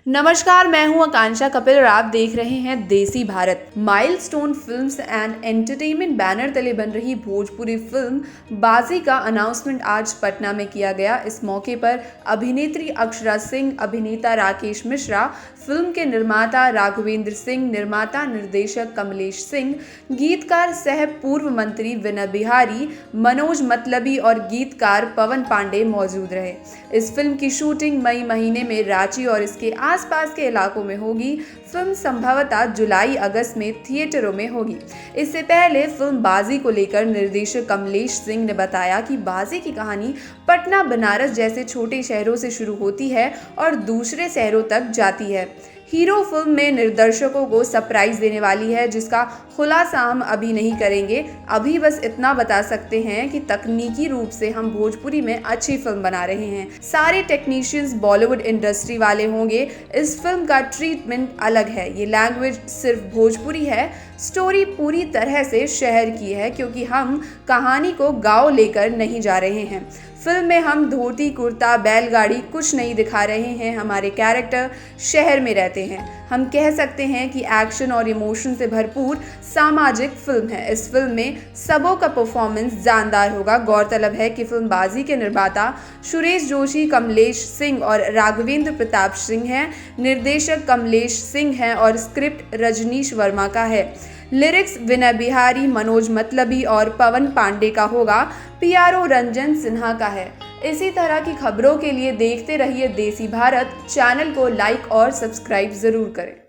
नमस्कार, मैं हूं आकांक्षा कपिल और आप देख रहे हैं देसी Bharat. Milestone films and entertainment banner तले बन रही भोजपुरी फिल्म बाजी का अनाउंसमेंट आज पटना में किया गया। इस मौके पर अभिनेत्री अक्षरा सिंह, अभिनेता राकेश मिश्रा, फिल्म के निर्माता राघवेंद्र सिंह, निर्माता निर्देशक कमलेश सिंह, गीतकार सह पूर्व मंत्री विनय बिहारी, मनोज मतलबी और गीतकार पवन पांडे मौजूद रहे। इस फिल्म की शूटिंग मई महीने में रांची और इसके आसपास के इलाकों में होगी। फिल्म संभवतः जुलाई अगस्त में थिएटरों में होगी। इससे पहले फिल्म बाजी को लेकर निर्देशक कमलेश सिंह ने बताया कि बाजी की कहानी पटना, बनारस जैसे छोटे शहरों से शुरू होती है और दूसरे शहरों तक जाती है। हीरो फिल्म में निर्देशकों को सरप्राइज देने वाली है, जिसका खुलासा हम अभी नहीं करेंगे। अभी बस इतना बता सकते हैं कि तकनीकी रूप से हम भोजपुरी में अच्छी फिल्म बना रहे हैं। सारे टेक्नीशियंस बॉलीवुड इंडस्ट्री वाले होंगे। इस फिल्म का ट्रीटमेंट अलग है। ये लैंग्वेज सिर्फ भोजपुरी है। स्टोरी पूरी तरह से शहर की है, क्योंकि हम कहानी को गांव लेकर नहीं जा रहे हैं। फिल्म में हम धोती कुर्ता बैलगाड़ी कुछ नहीं दिखा रहे हैं। हमारे कैरेक्टर शहर में रहते हैं। हम कह सकते हैं कि एक्शन और इमोशन से भरपूर सामाजिक फिल्म है। इस फिल्म में सबों का परफॉर्मेंस जानदार होगा। गौरतलब है कि फिल्म बाजी के निर्माता सुरेश जोशी, कमलेश सिंह और राघवेंद्र प्रताप सिंह हैं। निर्देशक कमलेश सिंह हैं और स्क्रिप्ट रजनीश वर्मा का है। लिरिक्स विनय बिहारी, मनोज मतलबी और पवन पांडे का होगा। पीआरओ रंजन सिन्हा का है। इसी तरह की खबरों के लिए देखते रहिए देसी भारत। चैनल को लाइक और सब्सक्राइब जरूर करें।